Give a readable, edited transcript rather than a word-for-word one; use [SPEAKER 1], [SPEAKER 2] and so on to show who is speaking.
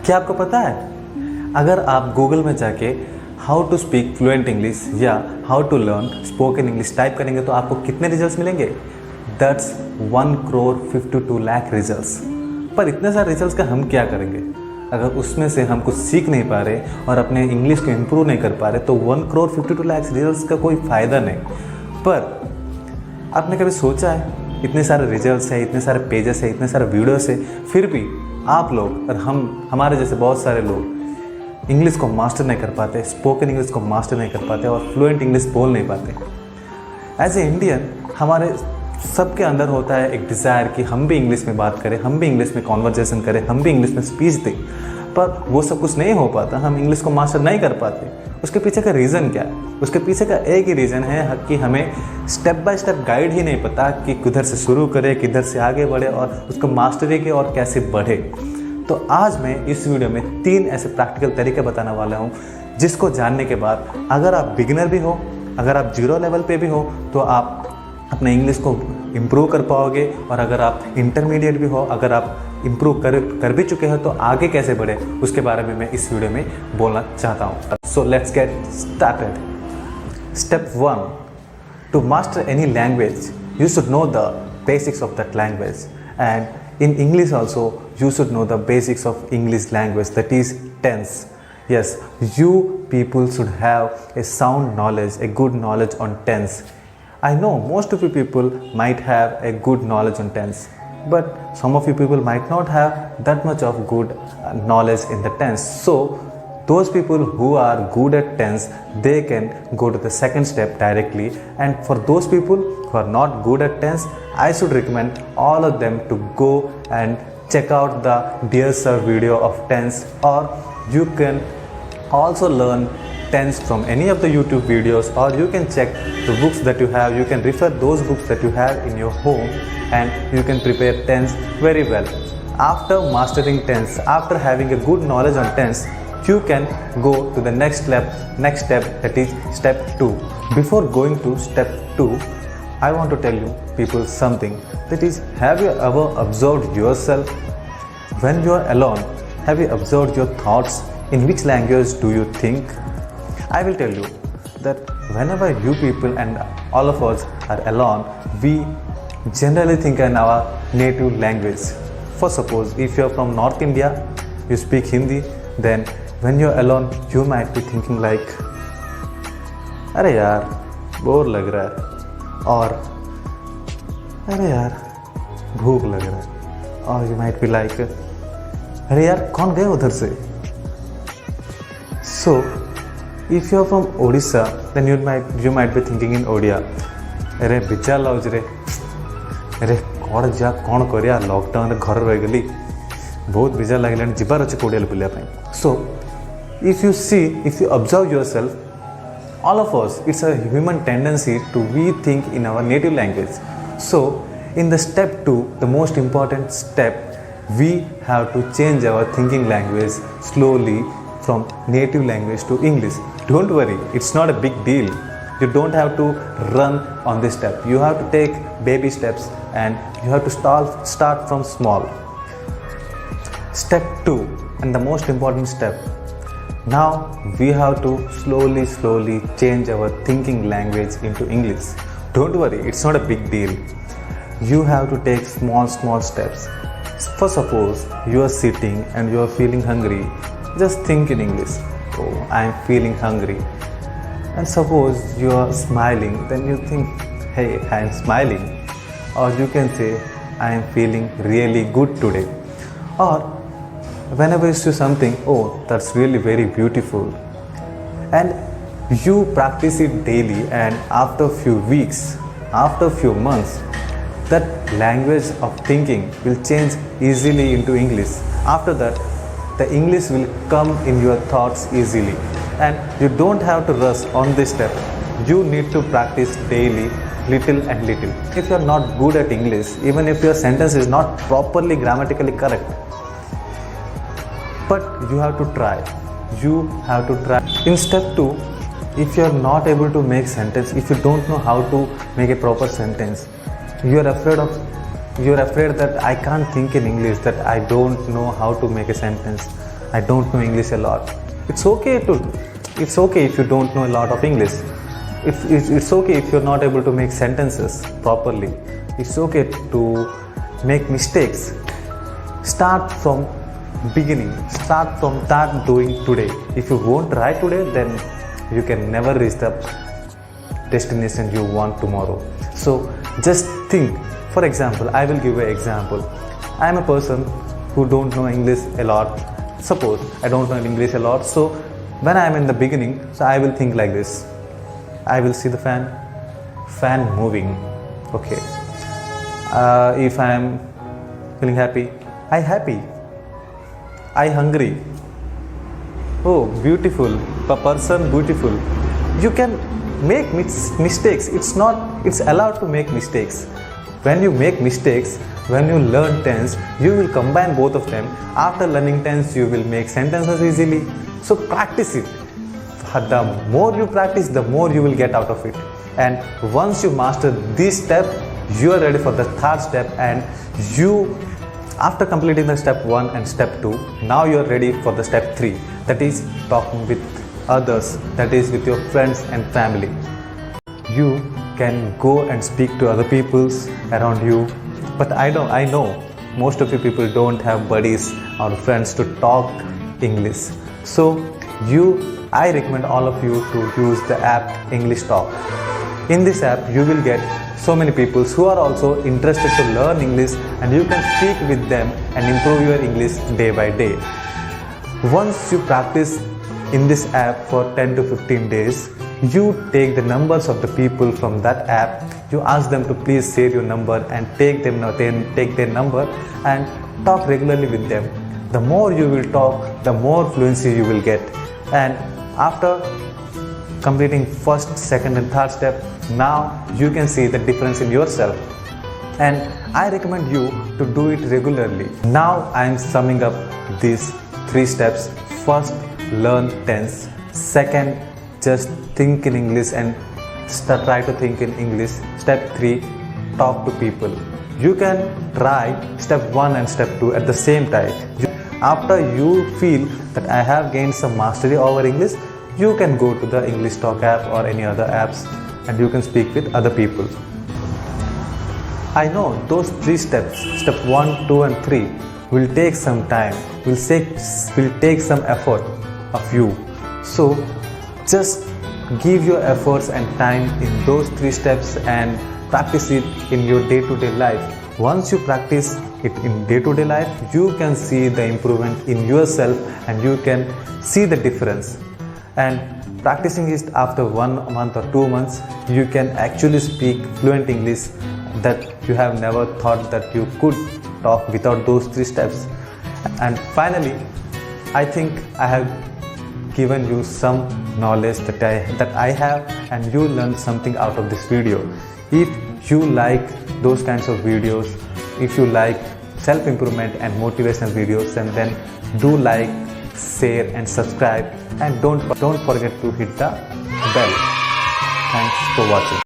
[SPEAKER 1] क्या आपको पता है, अगर आप गूगल में जाके how to speak fluent English या how to learn spoken English type करेंगे तो आपको कितने रिजल्ट्स मिलेंगे? That's 1,52,00,000 results. पर इतने सारे रिजल्ट्स का हम क्या करेंगे? अगर उसमें से हम कुछ सीख नहीं पा रहे और अपने इंग्लिश को इम्प्रूव नहीं कर पा रहे तो 1,52,00,000 रिजल्ट्स का कोई फ़ायदा नहीं। पर आपने कभी सोचा है, इतने सारे रिजल्ट्स हैं, इतने सारे पेजेस हैं, इतने सारे वीडियोस हैं, फिर भी आप लोग और हमारे जैसे बहुत सारे लोग इंग्लिश को मास्टर नहीं कर पाते, स्पोकन इंग्लिश को मास्टर नहीं कर पाते और फ्लुएंट इंग्लिश बोल नहीं पाते। एज ए इंडियन हमारे सबके अंदर होता है एक डिज़ायर कि हम भी इंग्लिश में बात करें, हम भी इंग्लिश में कॉन्वर्जेसन करें, हम भी इंग्लिश में स्पीच दें, पर वो सब कुछ नहीं हो पाता, हम इंग्लिश को मास्टर नहीं कर पाते। उसके पीछे का रीज़न क्या है? उसके पीछे का एक ही रीज़न है कि हमें स्टेप बाय स्टेप गाइड ही नहीं पता कि किधर से शुरू करें, किधर से आगे बढ़े और उसको मास्टरी के और कैसे बढ़े। तो आज मैं इस वीडियो में 3 ऐसे प्रैक्टिकल तरीके बताने वाला हूँ जिसको जानने के बाद अगर आप बिगिनर भी हो, अगर आप 0 लेवल पे भी हो तो आप अपने इंग्लिश को इम्प्रूव कर पाओगे, और अगर आप इंटरमीडिएट भी हो, अगर आप इम्प्रूव कर भी चुके हो तो आगे कैसे बढ़े उसके बारे में मैं इस वीडियो में बोलना चाहता हूँ। So let's get started. Step 1, to master any language you should know the basics of that language, and in English also you should know the basics of English language, that is tense. Yes, you people should have a sound knowledge, a good knowledge on tense. I know most of you people might have a good knowledge on tense, but some of you people might not have that much of good knowledge in the tense. So those people who are good at tense, they can go to the second step directly, and for those people who are not good at tense, I should recommend all of them to go and check out the Dear Sir video of tense, or you can also learn tense from any of the YouTube videos, or you can check the books that you have, you can refer those books that you have in your home, and you can prepare tense very well. After mastering tense, after having a good knowledge on tense, you can go to the next step, that is step 2. Before going to step 2, I want to tell you people something, that is, have you ever observed yourself when you are alone? Have you observed your thoughts? In which language do you think? I will tell you that whenever you people and all of us are alone, we generally think in our native language. For suppose if you are from North India, you speak Hindi, then when you are alone you might be thinking like, अरे यार bore लग रहा है, और अरे यार भूख लग रहा है, और you might be like, अरे यार कौन गए उधर से? So if you are from Odisha, then you might be thinking in Odia, अरे बिचा लाउज रे, अरे कौन करिया लॉकडाउन रे घर रह गली, बहुत बिजा लगे जीवार अच्छे कोडिया बुलिया। सो if you observe yourself, all of us, it's a human tendency to we think in our native language. So in the step 2, the most important step, we have to change our thinking language slowly from native language to English. Don't worry, it's not a big deal. You don't have to run on this step. You have to take baby steps, and you have to start from small. Step 2, and the most important step. Now we have to slowly change our thinking language into English. Don't worry, it's not a big deal. You have to take small steps. For suppose you are sitting and you are feeling hungry, just think in English, oh, I am feeling hungry. And suppose you are smiling, then you think, hey, I am smiling. Or you can say, I am feeling really good today. Or whenever you see something, oh, that's really very beautiful, and you practice it daily, and after a few weeks, after a few months, that language of thinking will change easily into English. After that, the English will come in your thoughts easily, and you don't have to rush on this step. You need to practice daily, little and little. If you are not good at English, even if your sentence is not properly grammatically correct, but you have to try. In step 2, if you are not able to make sentence, if you don't know how to make a proper sentence, you are afraid that I can't think in English, that I don't know how to make a sentence. I don't know English a lot. It's okay if you don't know a lot of English. It's okay if you're not able to make sentences properly. It's okay to make mistakes. Start from beginning. Start from that doing today. If you won't try today, then you can never reach the destination you want tomorrow. So just think. For example, I will give an example. I am a person who don't know English a lot. Suppose I don't know English a lot, so when I am in the beginning, so I will think like this. I will see the fan moving. Okay. If I am feeling happy, I happy. I hungry. Oh, beautiful. A person beautiful. You can make mistakes. It's allowed to make mistakes. When you make mistakes, when you learn tense, you will combine both of them. After learning tense, you will make sentences easily. So practice it. The more you practice, the more you will get out of it. And once you master this step, you are ready for the third step. And after completing the step 1 and step 2, now you are ready for the step 3. That is talking with others. That is with your friends and family. You can go and speak to other people around you. But I know most of you people don't have buddies or friends to talk English. So I recommend all of you to use the app English Talk. In this app, you will get so many people who are also interested to learn English, and you can speak with them and improve your English day by day. Once you practice in this app for 10 to 15 days, you take the numbers of the people from that app, you ask them to please share your number and take their number and talk regularly with them. The more you will talk, the more fluency you will get. And after completing first, second and third step, now you can see the difference in yourself. And I recommend you to do it regularly. Now I am summing up these 3 steps. First, learn tense. Second, just think in English and try to think in English. Step 3, talk to people. You can try step 1 and step 2 at the same time. After you feel that I have gained some mastery over English, you can go to the English Talk app or any other apps and you can speak with other people. I know those 3 steps, step 1, 2 and 3 will take some time, will take some effort of you. So just give your efforts and time in those 3 steps and practice it in your day-to-day life. Once you practice it in day-to-day life, you can see the improvement in yourself and you can see the difference. And practicing it after 1 month or 2 months, you can actually speak fluent English that you have never thought that you could talk without those 3 steps. And finally, I think I have given you some knowledge that I have, and you learned something out of this video. If you like those kinds of videos, if you like self-improvement and motivational videos, and then do like, share and subscribe, and don't forget to hit the bell. Thanks for watching.